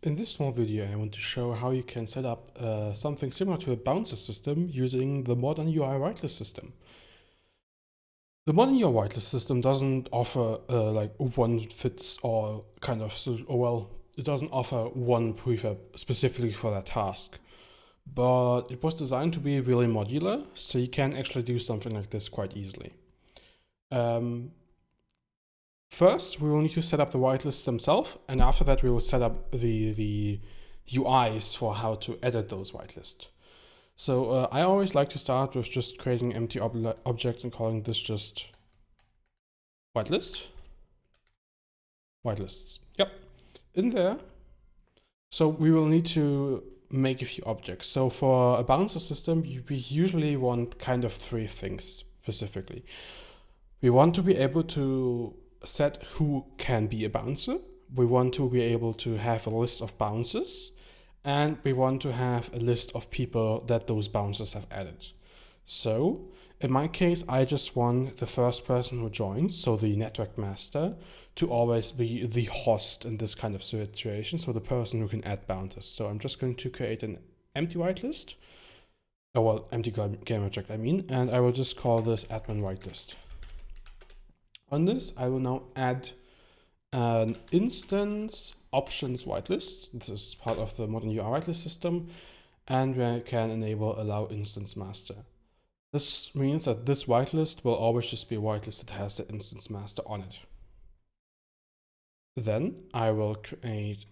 In this small video, I want to show how you can set up something similar to a bouncer system using the Modern UI Whitelist System. The Modern UI Whitelist System doesn't offer like one fits all kind of, it doesn't offer one prefab specifically for that task. But it was designed to be really modular, so you can actually do something like this quite easily. First, we will need to set up the whitelists themselves, and after that we will set up the UIs for how to edit those whitelists. So I always like to start with just creating an empty object and calling this just whitelist. Whitelists. Yep. In there. So we will need to make a few objects. So for a bouncer system, we usually want kind of three things specifically. We want to be able to set who can be a bouncer. We want to be able to have a list of bouncers, and we want to have a list of people that those bouncers have added. So in my case, I just want the first person who joins, so the network master, to always be the host in this kind of situation, so the person who can add bouncers. So I'm just going to create an empty whitelist, empty game object I mean, and I will just call this admin whitelist. On this, I will now add an instance options whitelist. This is part of the Modern UI Whitelist system, and we can enable allow instance master. This means that this whitelist will always just be a whitelist that has the instance master on it. Then I will create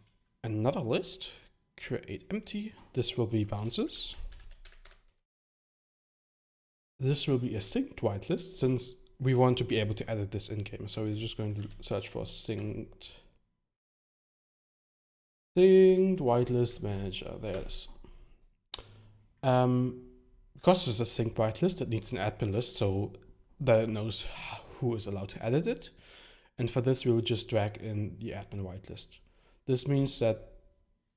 another list, create empty. This will be bouncers. This will be a synced whitelist since we want to be able to edit this in-game. So we're just going to search for synced whitelist manager. There it is. Because it's a synced whitelist, it needs an admin list so that it knows who is allowed to edit it. And for this, we will just drag in the admin whitelist. This means that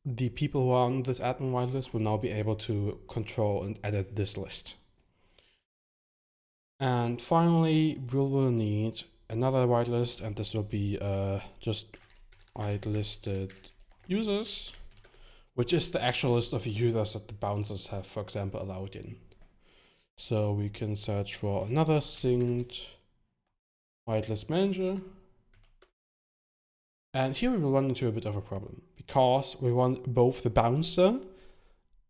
the people who are on this admin whitelist will now be able to control and edit this list. And finally, we will need another whitelist, and this will be just whitelisted users, which is the actual list of users that the bouncers have, for example, allowed in. So we can search for another synced whitelist manager. And here we will run into a bit of a problem because we want both the bouncer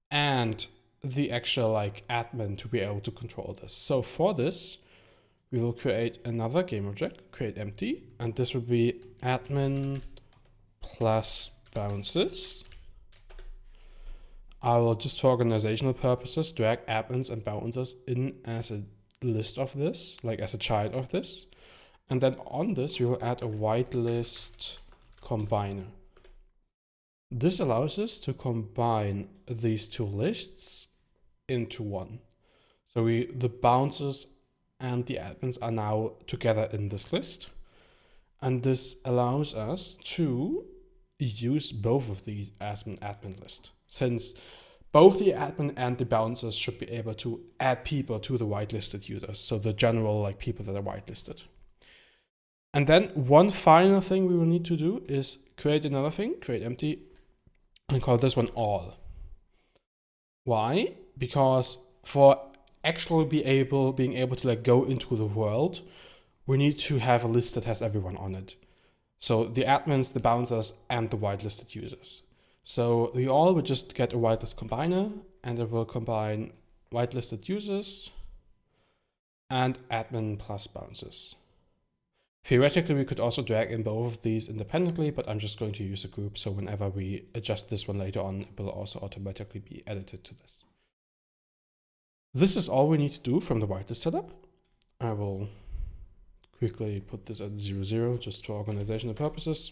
and the actual admin to be able to control this. So for this, we will create another game object, create empty, and this will be admin plus bouncers. I will just for organizational purposes drag admins and bouncers in as a list of this, like as a child of this. And then on this, we will add a whitelist combiner. This allows us to combine these two lists into one. So the bouncers and the admins are now together in this list. And this allows us to use both of these as an admin list, since both the admin and the bouncers should be able to add people to the whitelisted users. So the general people that are whitelisted. And then one final thing we will need to do is create another thing, create empty, and call this one all. Why? Because for actually being able to go into the world, we need to have a list that has everyone on it. So the admins, the bouncers, and the whitelisted users. So the all will just get a whitelist combiner, and it will combine whitelisted users and admin plus bouncers. Theoretically, we could also drag in both of these independently, but I'm just going to use a group, so whenever we adjust this one later on, it will also automatically be edited to this. This is all we need to do from the whitelist setup. I will quickly put this at 0, just for organizational purposes.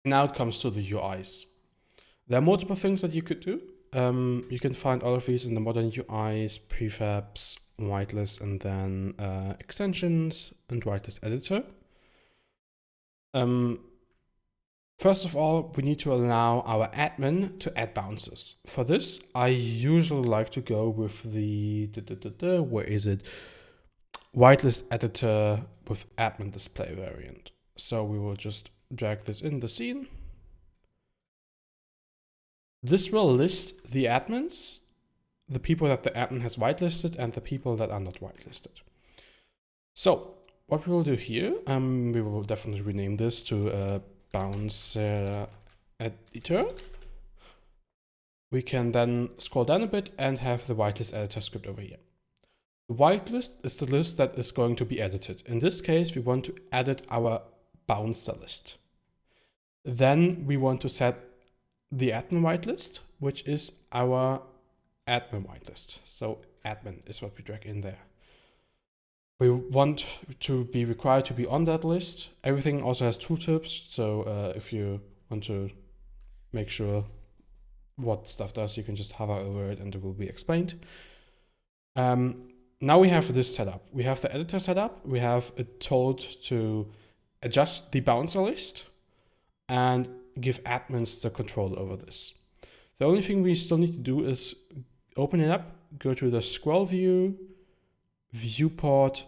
Now it comes to the UIs. There are multiple things that you could do. You can find all of these in the Modern UIs, prefabs, whitelist, and then extensions and whitelist editor. First of all, we need to allow our admin to add bouncers. For this, I usually like to go with the whitelist editor with admin display variant. So we will just drag this in the scene. This will list the admins, the people that the admin has whitelisted, and the people that are not whitelisted. So what we will do here, we will definitely rename this to bouncer editor. We can then scroll down a bit and have the whitelist editor script over here. The whitelist is the list that is going to be edited. In this case, we want to edit our bouncer list. Then we want to set the admin whitelist, which is our admin whitelist. So admin is what we drag in there. We want to be required to be on that list. Everything also has tooltips. So if you want to make sure what stuff does, you can just hover over it and it will be explained. Now we have this set up. We have the editor set up. We have it told to adjust the bouncer list and give admins the control over this. The only thing we still need to do is open it up, go to the scroll view, viewport,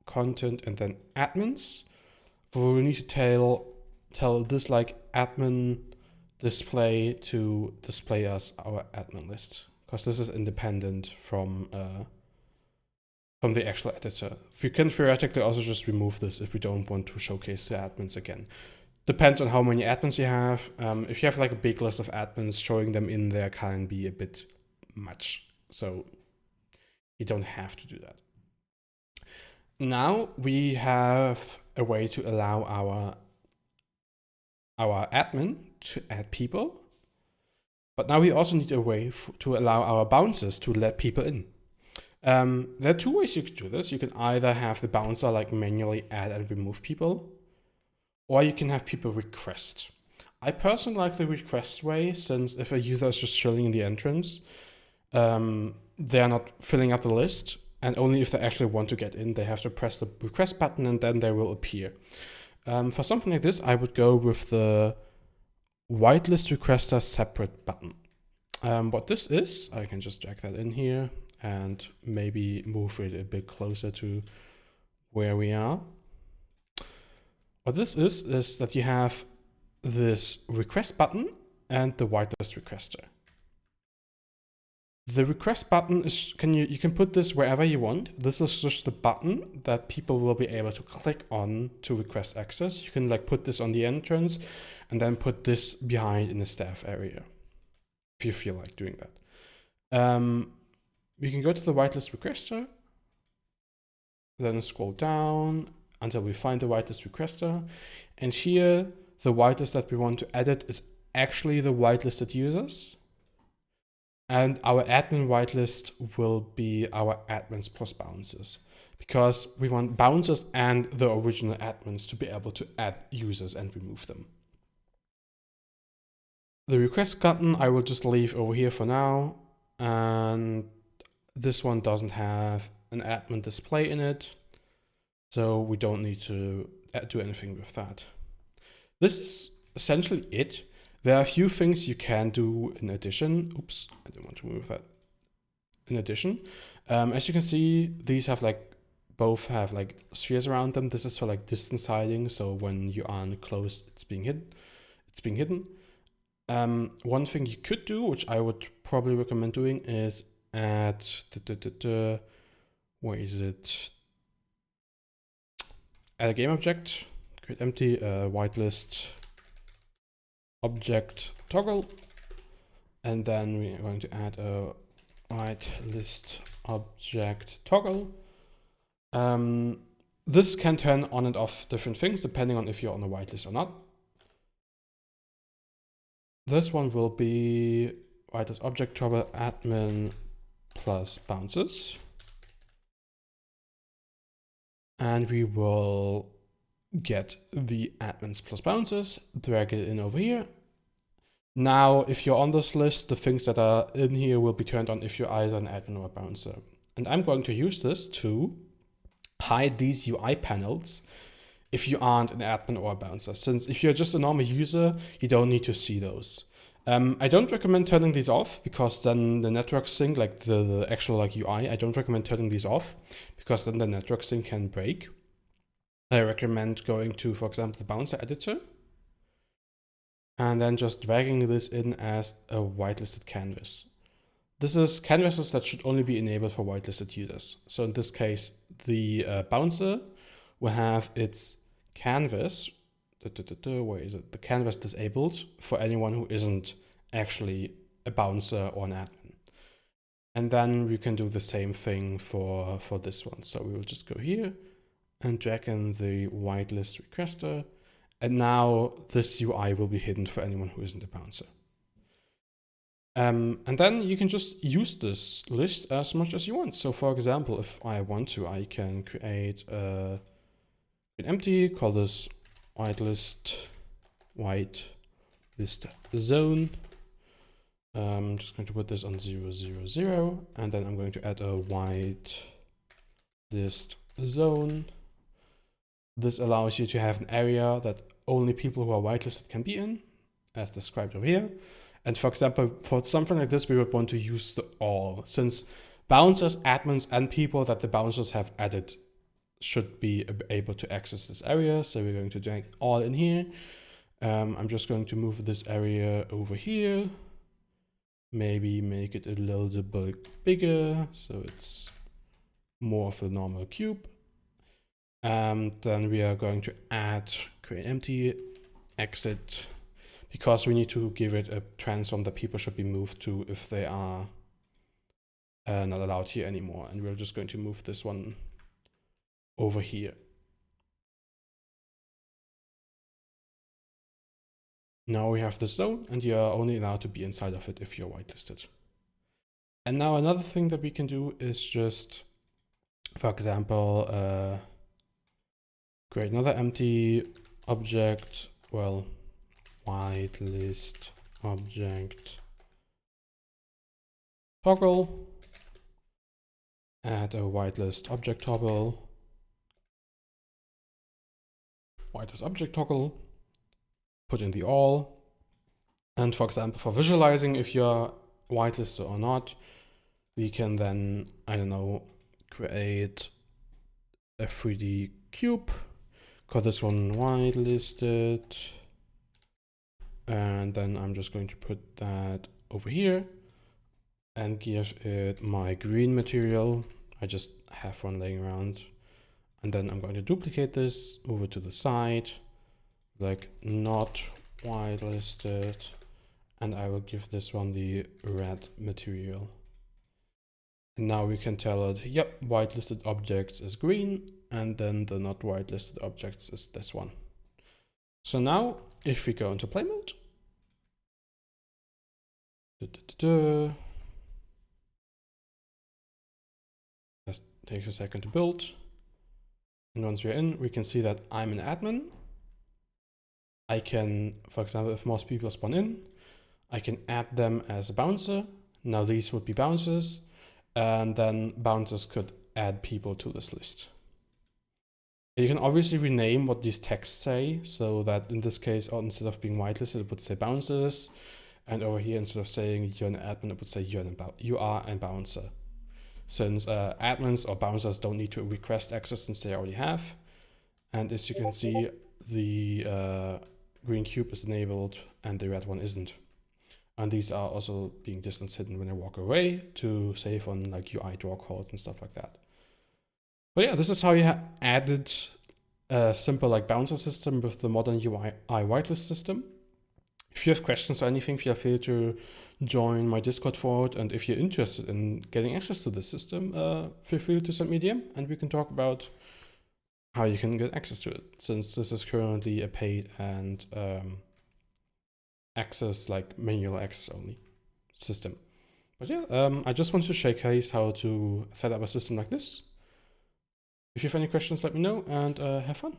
content, and then admins. We will need to tell this like admin display to display us our admin list, because this is independent from the actual editor. We can theoretically also just remove this if we don't want to showcase the admins again. Depends on how many admins you have. If you have like a big list of admins, showing them in there can be a bit much. So you don't have to do that. Now we have a way to allow our admin to add people. But now we also need a way to allow our bouncers to let people in. There are two ways you could do this. You can either have the bouncer like manually add and remove people, or you can have people request. I personally like the request way, since if a user is just chilling in the entrance, they're not filling up the list, and only if they actually want to get in, they have to press the request button and then they will appear. For something like this, I would go with the whitelist requester separate button. What this is, I can just drag that in here and maybe move it a bit closer to where we are. What this is that you have this request button and the whitelist requester. The request button is, you can put this wherever you want. This is just the button that people will be able to click on to request access. You can like put this on the entrance and then put this behind in the staff area, if you feel like doing that. We can go to the whitelist requester, then scroll down until we find the whitelist requester. And here, the whitelist that we want to edit is actually the whitelisted users. And our admin whitelist will be our admins plus bouncers, because we want bouncers and the original admins to be able to add users and remove them. The request button I will just leave over here for now. And this one doesn't have an admin display in it, so we don't need to do anything with that. This is essentially it. There are a few things you can do in addition. Oops, I didn't want to move that. In addition, as you can see, these have both have spheres around them. This is for distance hiding, so when you aren't close, it's being hidden. One thing you could do, which I would probably recommend doing, is add where is it? Add a game object, create empty whitelist object toggle, and then we are going to add a whitelist object toggle. This can turn on and off different things depending on if you're on the whitelist or not. This one will be whitelist object toggle admin plus bouncers. And we will get the admins plus bouncers, drag it in over here. Now, if you're on this list, the things that are in here will be turned on if you're either an admin or a bouncer. And I'm going to use this to hide these UI panels if you aren't an admin or a bouncer, since if you're just a normal user, you don't need to see those. I don't recommend turning these off, because then the network sync, the actual UI, I don't recommend turning these off, because then the network sync can break. I recommend going to, for example, the bouncer editor. and then just dragging this in as a whitelisted canvas. This is canvases that should only be enabled for whitelisted users. So in this case, the bouncer will have its canvas, where is it? The canvas disabled for anyone who isn't actually a bouncer or an admin. And then we can do the same thing for this one. So we will just go here and drag in the whitelist requester. And now this UI will be hidden for anyone who isn't a bouncer. And then you can just use this list as much as you want. So for example, if I want to, I can create an empty, call this whitelist zone. I'm just going to put this on 0, 0, 0, and then I'm going to add a whitelist zone. This allows you to have an area that only people who are whitelisted can be in, as described over here. And for example, for something like this, we would want to use the all, since bouncers, admins, and people that the bouncers have added should be able to access this area. So we're going to drag all in here. I'm just going to move this area over here. Maybe make it a little bit bigger, so it's more of a normal cube. And then we are going to add create empty, exit, because we need to give it a transform that people should be moved to if they are not allowed here anymore. And we're just going to move this one over here. Now we have the zone, and you are only allowed to be inside of it if you're whitelisted. And now another thing that we can do is just, for example, create another empty object, well, whitelist object toggle, add a whitelist object toggle, whitelist object toggle, put in the all. And for example, for visualizing if you're whitelisted or not, we can then, I don't know, create a 3D cube, call this one whitelisted. And then I'm just going to put that over here and give it my green material. I just have one laying around. And then I'm going to duplicate this, move it to the side, like not whitelisted, and I will give this one the red material. And now we can tell it, yep, whitelisted objects is green, and then the not whitelisted objects is this one. So now if we go into play mode, just takes a second to build. And once we're in, we can see that I'm an admin. I can, for example, if most people spawn in, I can add them as a bouncer. Now these would be bouncers, and then bouncers could add people to this list. You can obviously rename what these texts say, so that in this case, instead of being whitelisted, it would say bouncers. And over here, instead of saying you're an admin, it would say you are a bouncer. Since admins or bouncers don't need to request access since they already have. And as you can see, the green cube is enabled and the red one isn't. And these are also being distance hidden when I walk away to save on like UI draw calls and stuff like that. But yeah, this is how you added a simple like bouncer system with the modern UI whitelist system. If you have questions or anything, feel free to join my Discord forward. And if you're interested in getting access to this system, feel free to send me a DM and we can talk about how you can get access to it, since this is currently a paid and access, like manual access only system. But yeah, I just wanted to showcase how to set up a system like this. If you have any questions, let me know and have fun.